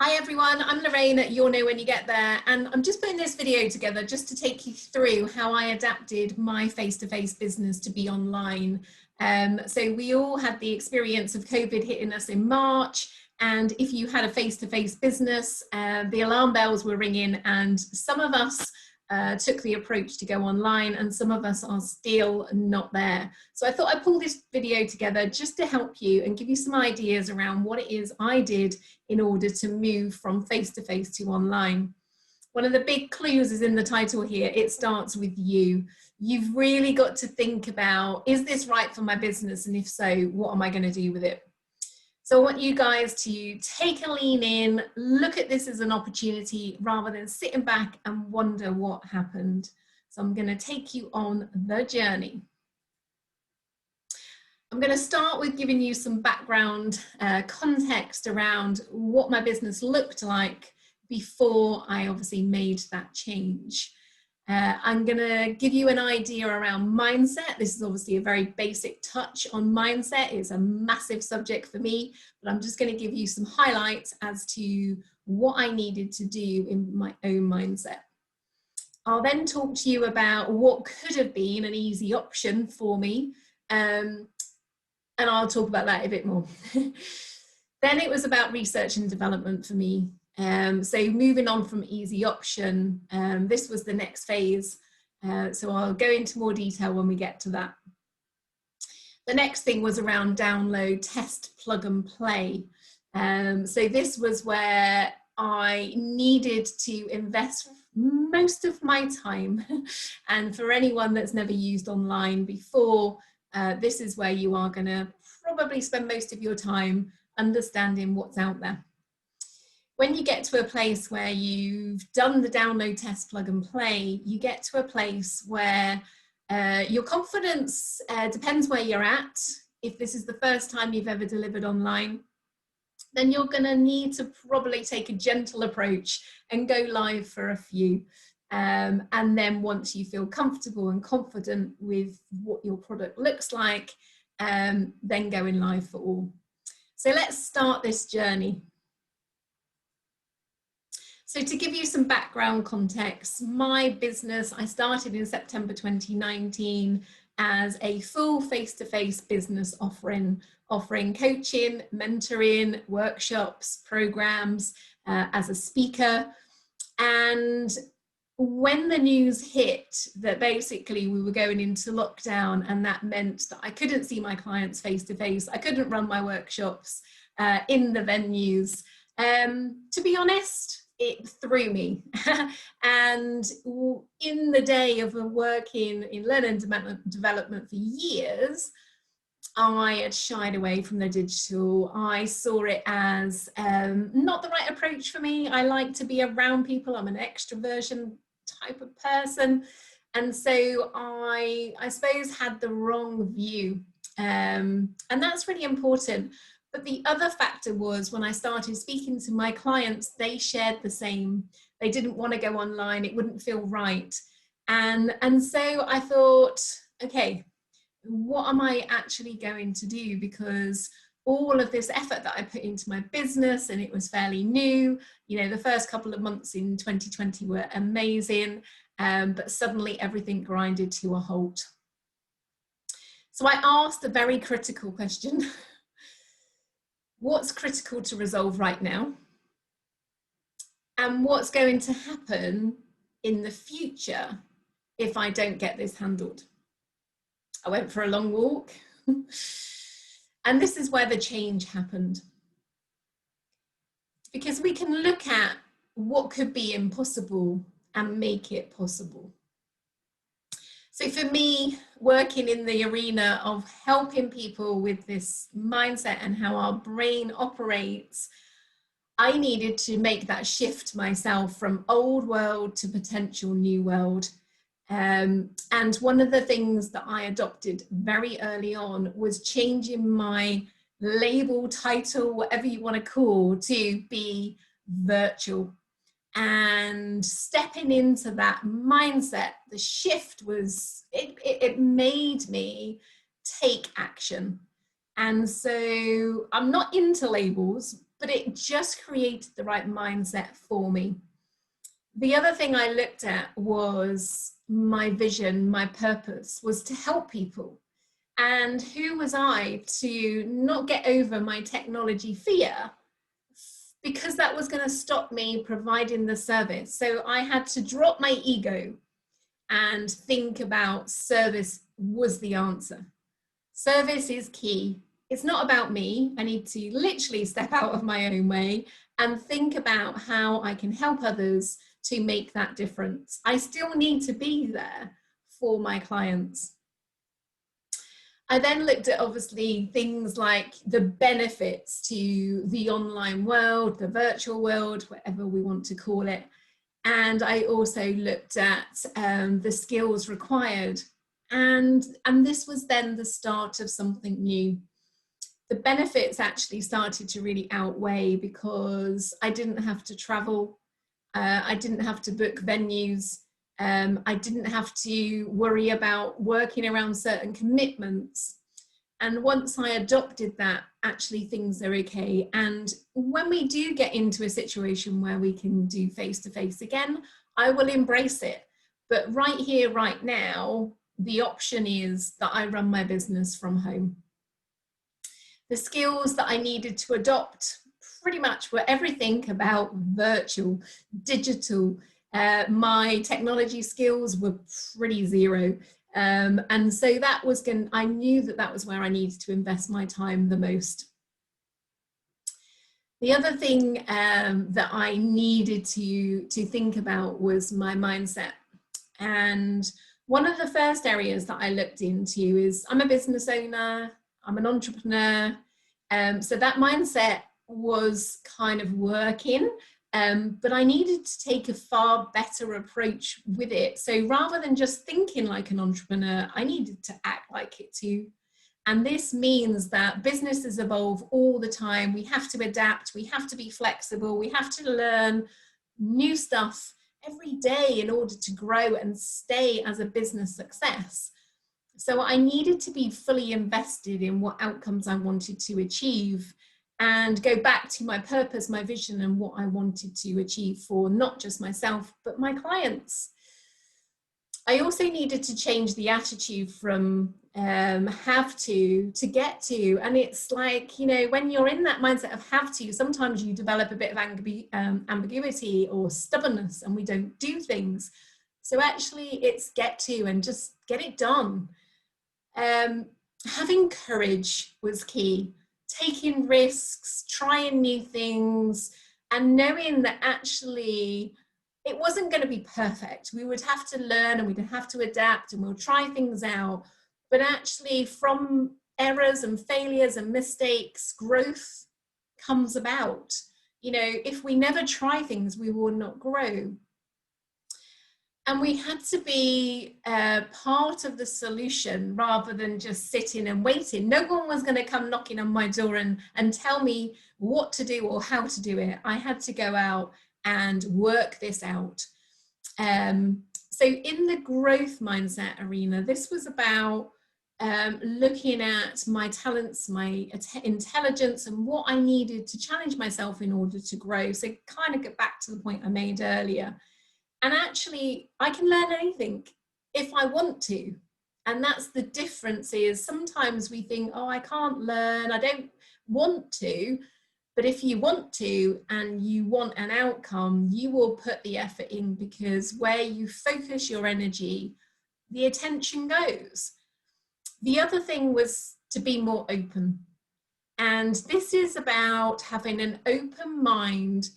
Hi everyone, I'm Lorraine at You'll Know When You Get There, and I'm just putting this video together just to take you through how I adapted my face-to-face business to be online. So we all had the experience of COVID hitting us in March, and if you had a face-to-face business, the alarm bells were ringing, and some of us took the approach to go online and some of us are still not there. So I thought I'd pull this video together just to help you and give you some ideas around what it is I did in order to move from face-to-face to online. One of the big clues is in the title here. It starts with you. You've really got to think about, is this right for my business? And if so, what am I going to do with it? So I want you guys to take a lean in, look at this as an opportunity rather than sitting back and wonder what happened. So I'm going to take you on the journey. I'm going to start with giving you some background context around what my business looked like before I obviously made that change. I'm going to give you an idea around mindset. This is obviously a very basic touch on mindset. It's a massive subject for me, but I'm just going to give you some highlights as to what I needed to do in my own mindset. I'll then talk to you about what could have been an easy option for me, and I'll talk about that a bit more. Then it was about research and development for me. So moving on from easy option, this was the next phase. So I'll go into more detail when we get to that. The next thing was around download, test, plug and play. So this was where I needed to invest most of my time. And for anyone that's never used online before, this is where you are going to probably spend most of your time understanding what's out there. When you get to a place where you've done the download, test, plug and play, you get to a place where your confidence depends where you're at. If this is the first time you've ever delivered online, then you're going to need to probably take a gentle approach and go live for a few. And then once you feel comfortable and confident with what your product looks like, then going live for all. So let's start this journey. So to give you some background context, my business, I started in September 2019 as a full face-to-face business offering coaching, mentoring, workshops, programs, as a speaker. And when the news hit that basically we were going into lockdown, and that meant that I couldn't see my clients face-to-face, I couldn't run my workshops in the venues, to be honest, it threw me. And in the day of working in learning development for years, I had shied away from the digital. I saw it as not the right approach for me. I like to be around people. I'm an extroversion type of person. And so I suppose had the wrong view. And that's really important. But the other factor was when I started speaking to my clients, they shared the same. They didn't want to go online. It wouldn't feel right. And so I thought, okay, what am I actually going to do? Because all of this effort that I put into my business, and it was fairly new, you know, the first couple of months in 2020 were amazing, but suddenly everything grinded to a halt. So I asked a very critical question. What's critical to resolve right now? And what's going to happen in the future if I don't get this handled? I went for a long walk. And this is where the change happened. Because we can look at what could be impossible and make it possible. So for me, working in the arena of helping people with this mindset and how our brain operates, I needed to make that shift myself from old world to potential new world. And one of the things that I adopted very early on was changing my label, title, whatever you want to call, to be virtual. And stepping into that mindset, the shift was, it made me take action. And so I'm not into labels, but it just created the right mindset for me. The other thing I looked at was my vision, my purpose was to help people. And who was I to not get over my technology fear, because that was going to stop me providing the service. So I had to drop my ego and think about service was the answer. Service is key. It's not about me. I need to literally step out of my own way and think about how I can help others to make that difference. I still need to be there for my clients. I then looked at obviously things like the benefits to the online world, the virtual world, whatever we want to call it. And I also looked at the skills required. And this was then the start of something new. The benefits actually started to really outweigh because I didn't have to travel. I didn't have to book venues. I didn't have to worry about working around certain commitments. And once I adopted that, actually things are okay. And when we do get into a situation where we can do face-to-face again, I will embrace it. But right here, right now, the option is that I run my business from home. The skills that I needed to adopt pretty much were everything about virtual, digital. My technology skills were pretty zero. And so that was I knew that that was where I needed to invest my time the most. The other thing that I needed to think about was my mindset. And one of the first areas that I looked into is I'm a business owner, I'm an entrepreneur. So that mindset was kind of working, but I needed to take a far better approach with it. So rather than just thinking like an entrepreneur, I needed to act like it too. And this means that businesses evolve all the time. We have to adapt, we have to be flexible, we have to learn new stuff every day in order to grow and stay as a business success. So I needed to be fully invested in what outcomes I wanted to achieve and go back to my purpose, my vision, and what I wanted to achieve for not just myself, but my clients. I also needed to change the attitude from have to get to. And it's like, you know, when you're in that mindset of have to, sometimes you develop a bit of ambiguity or stubbornness and we don't do things. So actually it's get to and just get it done. Having courage was key. Taking risks, trying new things, and knowing that actually it wasn't going to be perfect. We would have to learn and we'd have to adapt and we'll try things out. But actually from errors and failures and mistakes, growth comes about. You know, if we never try things, we will not grow. And we had to be part of the solution rather than just sitting and waiting. No one was going to come knocking on my door and tell me what to do or how to do it. I had to go out and work this out. So in the growth mindset arena, this was about looking at my talents, my intelligence, and what I needed to challenge myself in order to grow. So kind of get back to the point I made earlier. And actually, I can learn anything if I want to. And that's the difference is sometimes we think, oh, I can't learn, I don't want to. But if you want to and you want an outcome, you will put the effort in, because where you focus your energy, the attention goes. The other thing was to be more open. And this is about having an open mind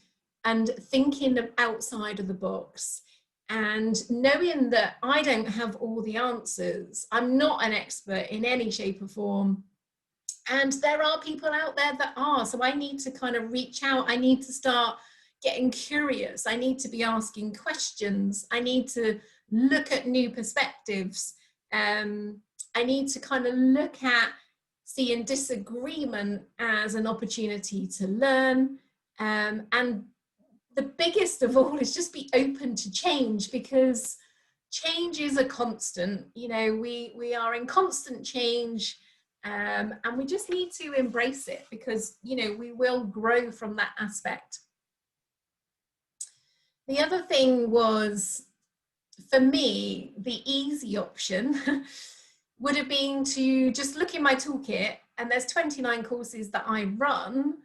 and thinking outside of the box and knowing that I don't have all the answers. I'm not an expert in any shape or form. And there are people out there that are. So I need to kind of reach out. I need to start getting curious. I need to be asking questions. I need to look at new perspectives. I need to kind of look at seeing disagreement as an opportunity to learn. And the biggest of all is just be open to change, because change is a constant. You know, we are in constant change. And we just need to embrace it, because, you know, we will grow from that aspect. The other thing was, for me, the easy option would have been to just look in my toolkit, and there's 29 courses that I run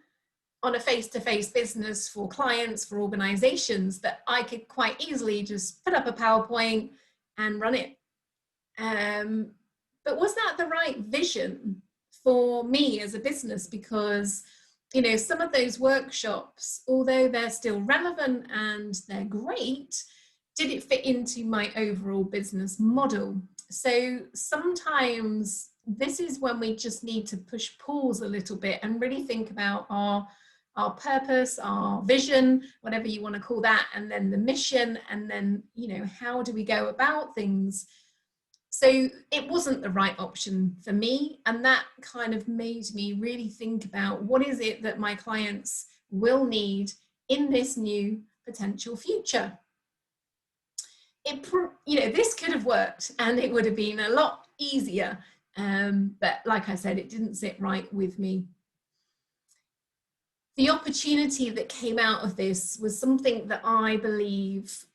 on a face-to-face business for clients, for organizations, that I could quite easily just put up a PowerPoint and run it. But was that the right vision for me as a business? Because, you know, some of those workshops, although they're still relevant and they're great, did it fit into my overall business model? So sometimes this is when we just need to push pause a little bit and really think about our purpose, our vision, whatever you want to call that, and then the mission, and then, you know, how do we go about things? So it wasn't the right option for me, and that kind of made me really think about what is it that my clients will need in this new potential future. You know, this could have worked and it would have been a lot easier, but like I said, it didn't sit right with me. The opportunity that came out of this was something that I believe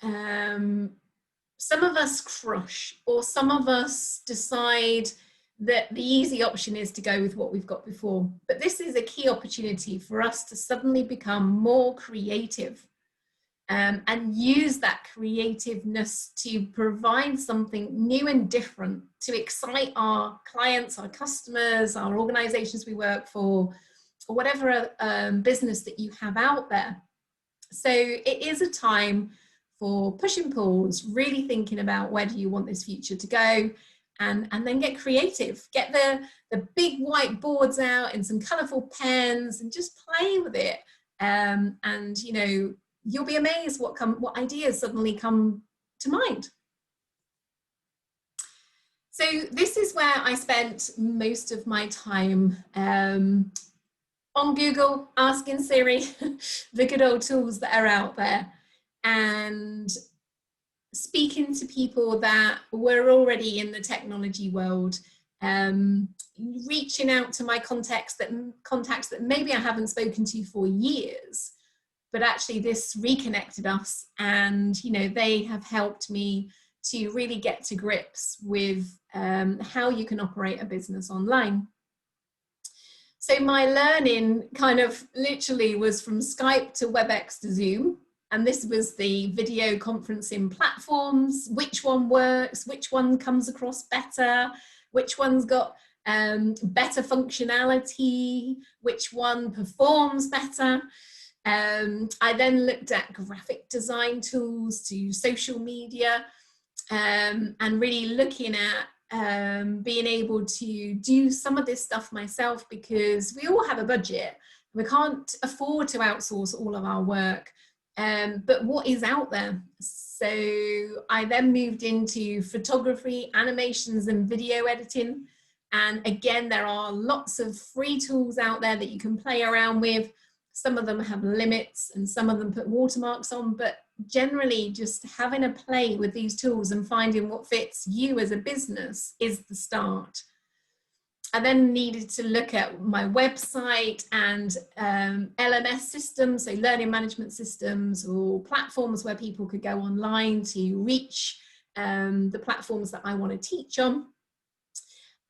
some of us crush, or some of us decide that the easy option is to go with what we've got before. But this is a key opportunity for us to suddenly become more creative, and use that creativeness to provide something new and different to excite our clients, our customers, our organizations we work for, or whatever business that you have out there. So it is a time for pushing pause, really thinking about where do you want this future to go, and then get creative. Get the big white boards out and some colourful pens and just play with it. And, you know, you'll be amazed what ideas suddenly come to mind. So this is where I spent most of my time, on Google, asking Siri, the good old tools that are out there, and speaking to people that were already in the technology world, reaching out to my contacts that maybe I haven't spoken to for years, but actually this reconnected us, and, you know, they have helped me to really get to grips with how you can operate a business online. So my learning kind of literally was from Skype to WebEx to Zoom. And this was the video conferencing platforms. Which one works? Which one comes across better? Which one's got better functionality? Which one performs better? I then looked at graphic design tools to social media, and really looking at being able to do some of this stuff myself, because we all have a budget. We can't afford to outsource all of our work, but what is out there? So I then moved into photography, animations, and video editing. And again, there are lots of free tools out there that you can play around with. Some of them have limits and some of them put watermarks on, but generally just having a play with these tools and finding what fits you as a business is the start. I then needed to look at my website and LMS systems, so learning management systems, or platforms where people could go online to reach the platforms that I want to teach on.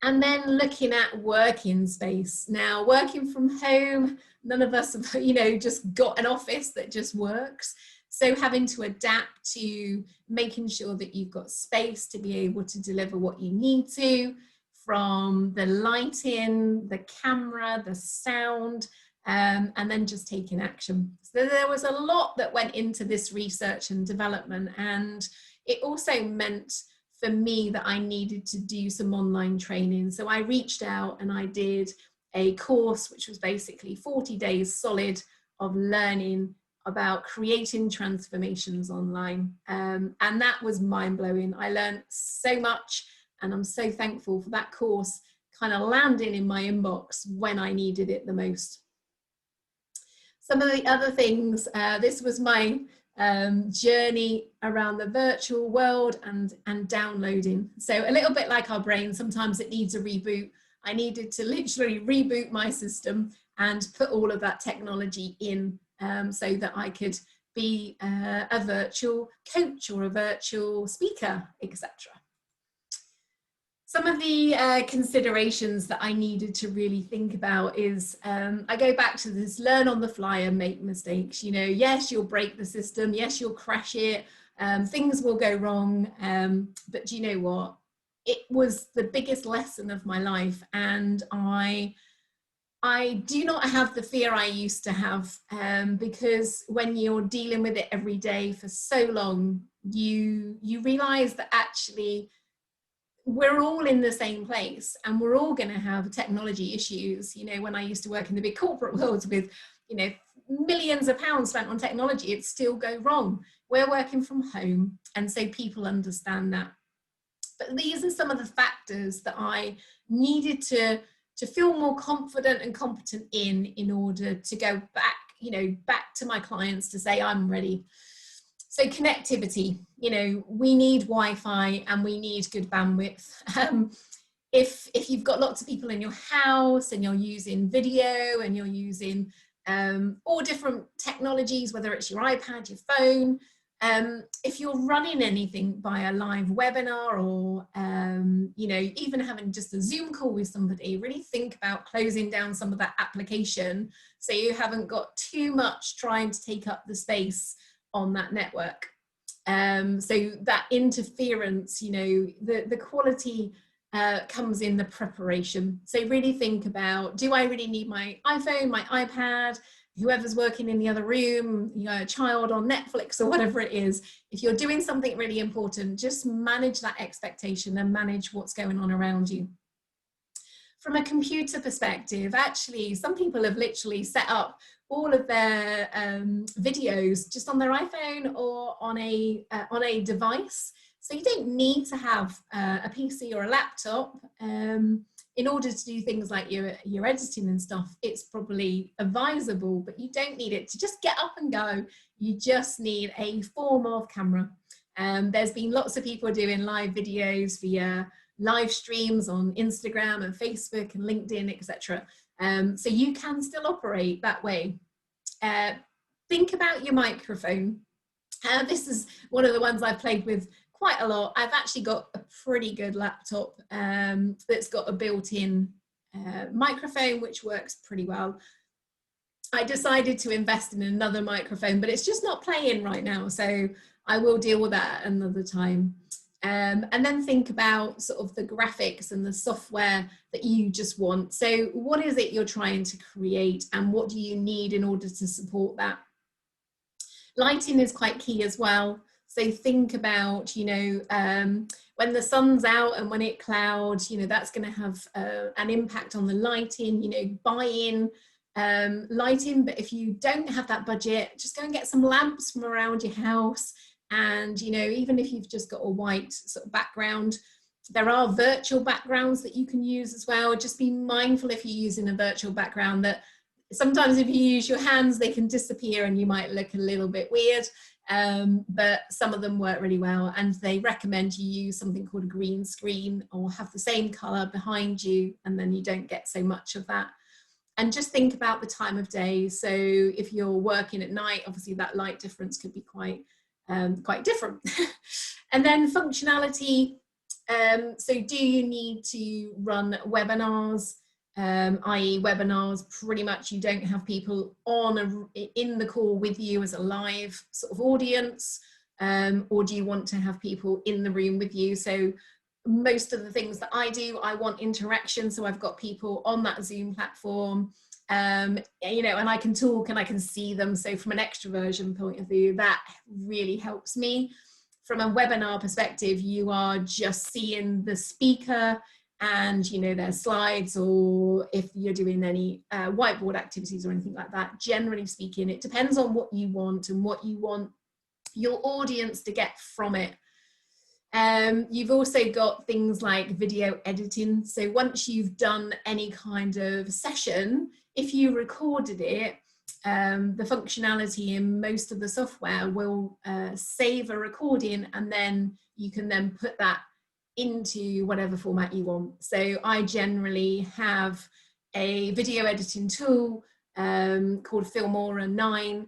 And then looking at working space. Now, working from home, none of us have, you know, just got an office that just works. So having to adapt to making sure that you've got space to be able to deliver what you need to, from the lighting, the camera, the sound, and then just taking action. So there was a lot that went into this research and development, and it also meant for me that I needed to do some online training. So I reached out and I did a course, which was basically 40 days solid of learning about creating transformations online. And that was mind-blowing. I learned so much, and I'm so thankful for that course kind of landing in my inbox when I needed it the most. Some of the other things, this was my journey around the virtual world and downloading. So a little bit like our brain, sometimes it needs a reboot. I needed to literally reboot my system and put all of that technology in, so that I could be a virtual coach or a virtual speaker, etc. Some of the considerations that I needed to really think about is, I go back to this learn on the fly and make mistakes. You know, yes, you'll break the system. Yes, you'll crash it. Things will go wrong. But do you know what? It was the biggest lesson of my life. And I do not have the fear I used to have, because when you're dealing with it every day for so long, you realize that actually we're all in the same place and we're all going to have technology issues. You know, when I used to work in the big corporate world with, you know, millions of pounds spent on technology, it still go wrong. We're working from home, and so people understand that. But these are some of the factors that I needed to feel more confident and competent in order to go back, you know, back to my clients to say, I'm ready. So connectivity, you know, we need Wi-Fi and we need good bandwidth. If you've got lots of people in your house and you're using video and you're using all different technologies, whether it's your iPad, your phone, if you're running anything by a live webinar or, you know, even having just a Zoom call with somebody, really think about closing down some of that application so you haven't got too much trying to take up the space on that network. So that interference, you know, the quality comes in the preparation. So really think about, do I really need my iPhone, my iPad, whoever's working in the other room, you know, a child on Netflix or whatever it is? If you're doing something really important, just manage that expectation and manage what's going on around you. From a computer perspective, actually, some people have literally set up all of their videos just on their iPhone or on a device. So you don't need to have a PC or a laptop in order to do things like your editing and stuff. It's probably advisable, but you don't need it to just get up and go. You just need a form of camera. There's been lots of people doing live videos via live streams on Instagram and Facebook and LinkedIn, etc. So you can still operate that way. Think about your microphone. This is one of the ones I've played with quite a lot. I've actually got a pretty good laptop that's got a built-in microphone, which works pretty well. I decided to invest in another microphone, but it's just not playing right now. So I will deal with that another time. And then think about sort of the graphics and the software that you just want. So what is it you're trying to create and what do you need in order to support that? Lighting is quite key as well. So think about, you know, when the sun's out and when it clouds, you know, that's going to have an impact on the lighting. You know, buy in lighting, but if you don't have that budget, just go and get some lamps from around your house. And, you know, even if you've just got a white sort of background, there are virtual backgrounds that you can use as well. Just be mindful if you're using a virtual background that sometimes if you use your hands, they can disappear and you might look a little bit weird. But some of them work really well, and they recommend you use something called a green screen or have the same color behind you, and then you don't get so much of that. And just think about the time of day. So if you're working at night, obviously that light difference could be quite different. And then functionality. So do you need to run webinars, i.e. webinars, pretty much you don't have people in the call with you as a live sort of audience, or do you want to have people in the room with you? So most of the things that I do, I want interaction. So I've got people on that Zoom platform, you know, and I can talk and I can see them. So from an extroversion point of view, that really helps me. From a webinar perspective, you are just seeing the speaker and, you know, their slides, or if you're doing any whiteboard activities or anything like that. Generally speaking, it depends on what you want and what you want your audience to get from it. You've also got things like video editing. So once you've done any kind of session, if you recorded it, the functionality in most of the software will save a recording, and then you can then put that into whatever format you want. So I generally have a video editing tool called Filmora 9,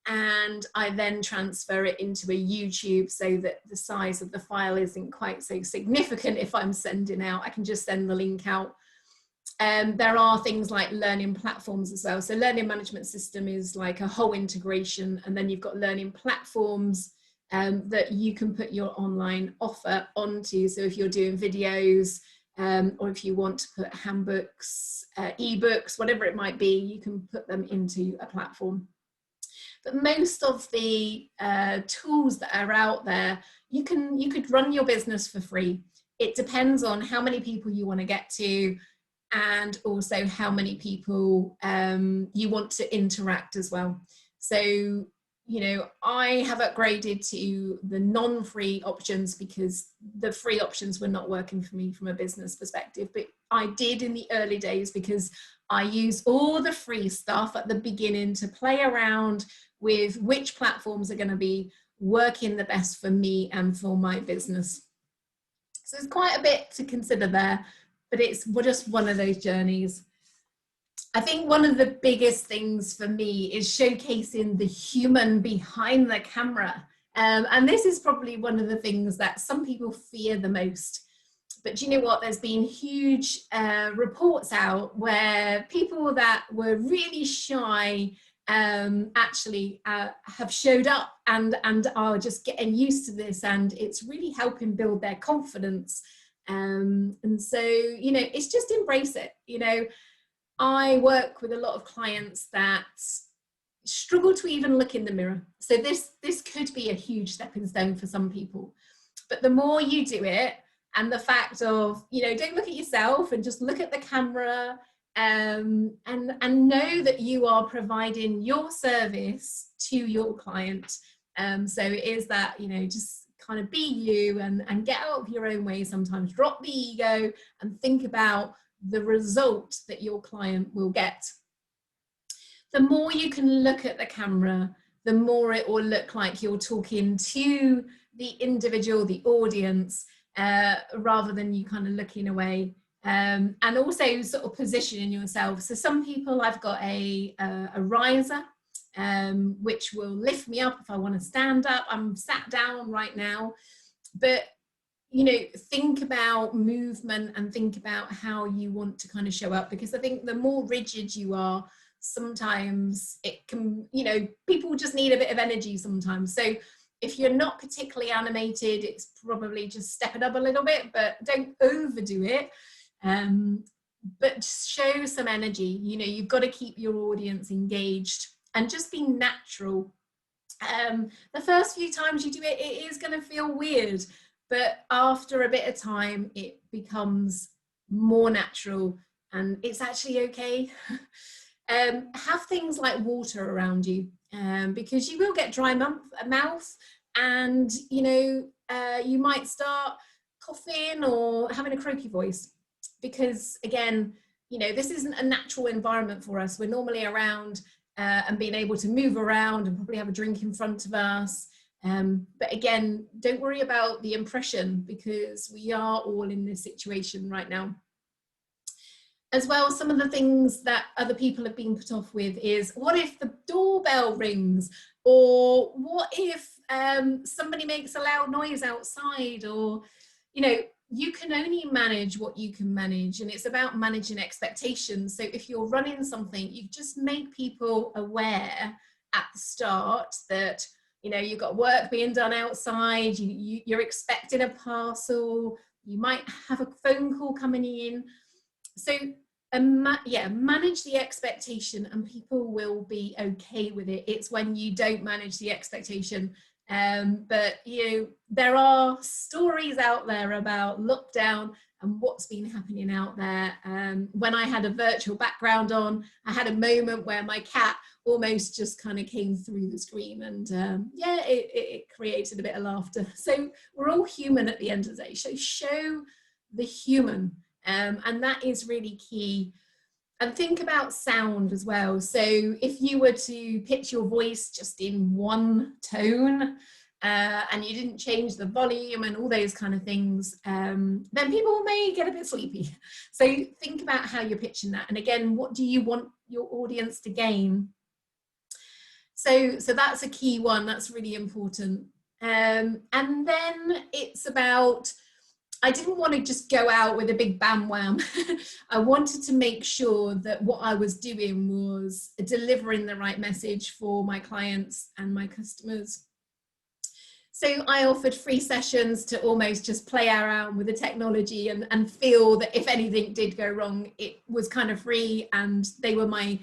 and I then transfer it into a YouTube so that the size of the file isn't quite so significant. If I'm sending out, I can just send the link out. There are things like learning platforms as well. So learning management system is like a whole integration, and then you've got learning platforms that you can put your online offer onto. So if you're doing videos, or if you want to put handbooks, ebooks, whatever it might be, you can put them into a platform. But most of the tools that are out there, you could run your business for free. It depends on how many people you want to get to, and also how many people you want to interact as well. So, you know, I have upgraded to the non-free options because the free options were not working for me from a business perspective. But I did in the early days because I used all the free stuff at the beginning to play around with which platforms are going to be working the best for me and for my business. So there's quite a bit to consider there, but it's just one of those journeys. I think one of the biggest things for me is showcasing the human behind the camera. And this is probably one of the things that some people fear the most. But do you know what? There's been huge reports out where people that were really shy actually have showed up and are just getting used to this, and it's really helping build their confidence. And so, you know, it's just embrace it. You know, I work with a lot of clients that struggle to even look in the mirror. So this could be a huge stepping stone for some people. But the more you do it, and the fact of, you know, don't look at yourself and just look at the camera, and know that you are providing your service to your client. So it is that, you know, just kind of be you and get out of your own way sometimes, drop the ego and think about the result that your client will get. The more you can look at the camera, the more it will look like you're talking to the individual, the audience, rather than you kind of looking away. And also sort of positioning yourself. So some people, I've got a riser, which will lift me up if I want to stand up. I'm sat down right now, but you know, think about movement and think about how you want to kind of show up, because I think the more rigid you are, sometimes it can, you know, people just need a bit of energy sometimes. So if you're not particularly animated, it's probably just step it up a little bit, but don't overdo it. But show some energy. You know, you've got to keep your audience engaged and just be natural. The first few times you do it, it is going to feel weird, but after a bit of time, it becomes more natural and it's actually okay. Have things like water around you, because you will get dry mouth, and you know, you might start coughing or having a croaky voice, because again, you know, this isn't a natural environment for us. We're normally around and being able to move around and probably have a drink in front of us. But again, don't worry about the impression, because we are all in this situation right now. As well, some of the things that other people have been put off with is, what if the doorbell rings? Or what if somebody makes a loud noise outside? Or, you know, you can only manage what you can manage, and it's about managing expectations. So if you're running something, you just make people aware at the start that, you know, you've got work being done outside, you're expecting a parcel, you might have a phone call coming in. So manage the expectation and people will be okay with it. It's when you don't manage the expectation. But you know, there are stories out there about lockdown and what's been happening out there. When I had a virtual background on, I had a moment where my cat almost just kind of came through the screen, and it created a bit of laughter. So we're all human at the end of the day. So show the human, and that is really key. And think about sound as well. So if you were to pitch your voice just in one tone, and you didn't change the volume and all those kind of things, then people may get a bit sleepy. So think about how you're pitching that. And again, what do you want your audience to gain? So that's a key one. That's really important. And then it's about, I didn't want to just go out with a big bam wham. I wanted to make sure that what I was doing was delivering the right message for my clients and my customers. So I offered free sessions to almost just play around with the technology and feel that if anything did go wrong, it was kind of free, and they were my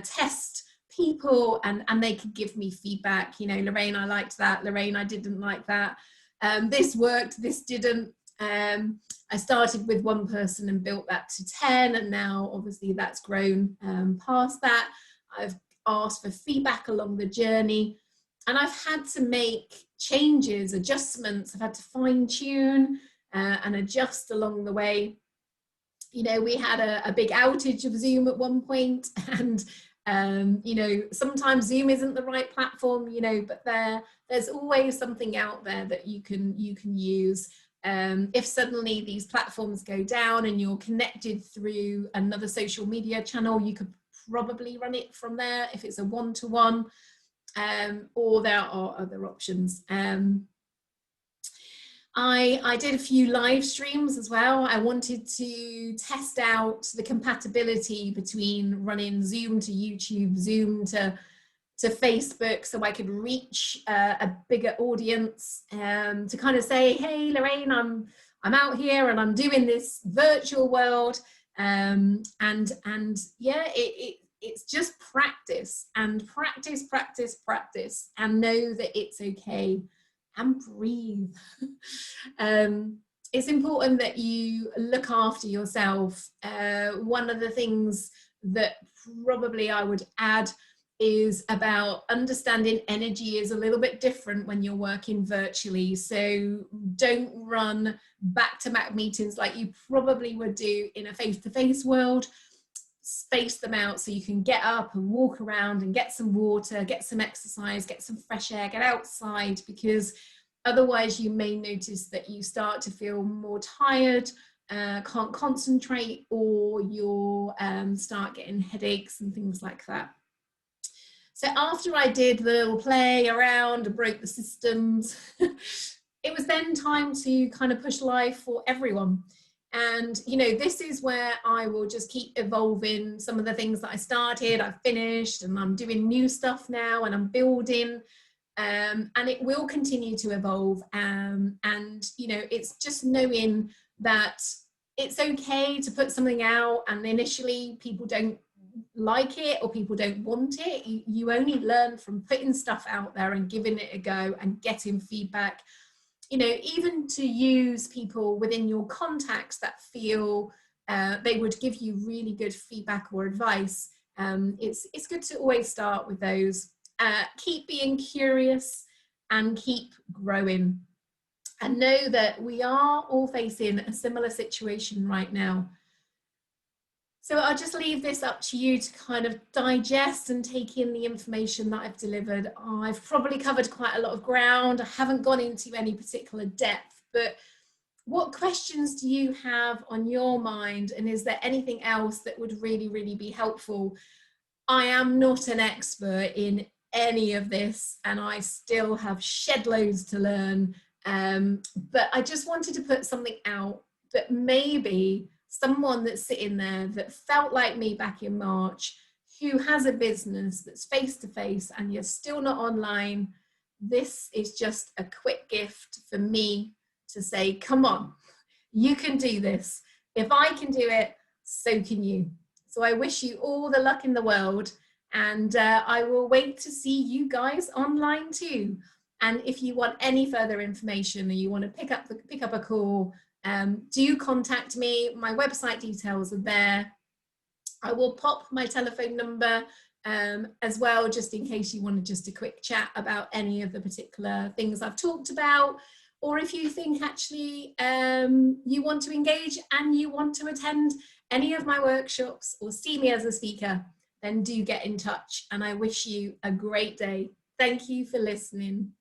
test people, and they could give me feedback. You know, Lorraine, I liked that. Lorraine, I didn't like that. This worked, this didn't. I started with one person and built that to 10, and now obviously that's grown past that. I've asked for feedback along the journey, and I've had to make changes, adjustments. I've had to fine tune and adjust along the way. You know, we had a big outage of Zoom at one point, and you know, sometimes Zoom isn't the right platform, you know, but there's always something out there that you can use. If suddenly these platforms go down and you're connected through another social media channel, you could probably run it from there if it's a one-to-one, or there are other options. I did a few live streams as well. I wanted to test out the compatibility between running Zoom to YouTube, Zoom to Facebook, so I could reach a bigger audience, to kind of say, hey, Lorraine, I'm out here and I'm doing this virtual world. And yeah, it's just practice, and practice, and know that it's okay, and breathe. It's important that you look after yourself. One of the things that probably I would add is about understanding energy is a little bit different when you're working virtually. So don't run back-to-back meetings like you probably would do in a face-to-face world. Space them out so you can get up and walk around and get some water, get some exercise, get some fresh air, get outside, because otherwise you may notice that you start to feel more tired, can't concentrate, or you'll start getting headaches and things like that. So after I did the little play around and broke the systems, it was then time to kind of push live for everyone. And, you know, this is where I will just keep evolving some of the things that I started, I've finished, and I'm doing new stuff now, and I'm building, and it will continue to evolve. And, you know, it's just knowing that it's okay to put something out and initially people don't like it or people don't want it. You only learn from putting stuff out there and giving it a go and getting feedback. You know, even to use people within your contacts that feel they would give you really good feedback or advice. It's good to always start with those. Keep being curious and keep growing. And know that we are all facing a similar situation right now. So I'll just leave this up to you to kind of digest and take in the information that I've delivered. I've probably covered quite a lot of ground. I haven't gone into any particular depth, but what questions do you have on your mind? And is there anything else that would really, really be helpful? I am not an expert in any of this, and I still have shed loads to learn. But I just wanted to put something out that maybe someone that's sitting there that felt like me back in March, who has a business that's face-to-face and you're still not online, this is just a quick gift for me to say, come on, you can do this. If I can do it, so can you. So I wish you all the luck in the world, and I will wait to see you guys online too. And if you want any further information or you want to pick up a call, do contact me. My website details are there. I will pop my telephone number as well, just in case you want just a quick chat about any of the particular things I've talked about. Or if you think actually you want to engage and you want to attend any of my workshops or see me as a speaker, then do get in touch. And I wish you a great day. Thank you for listening.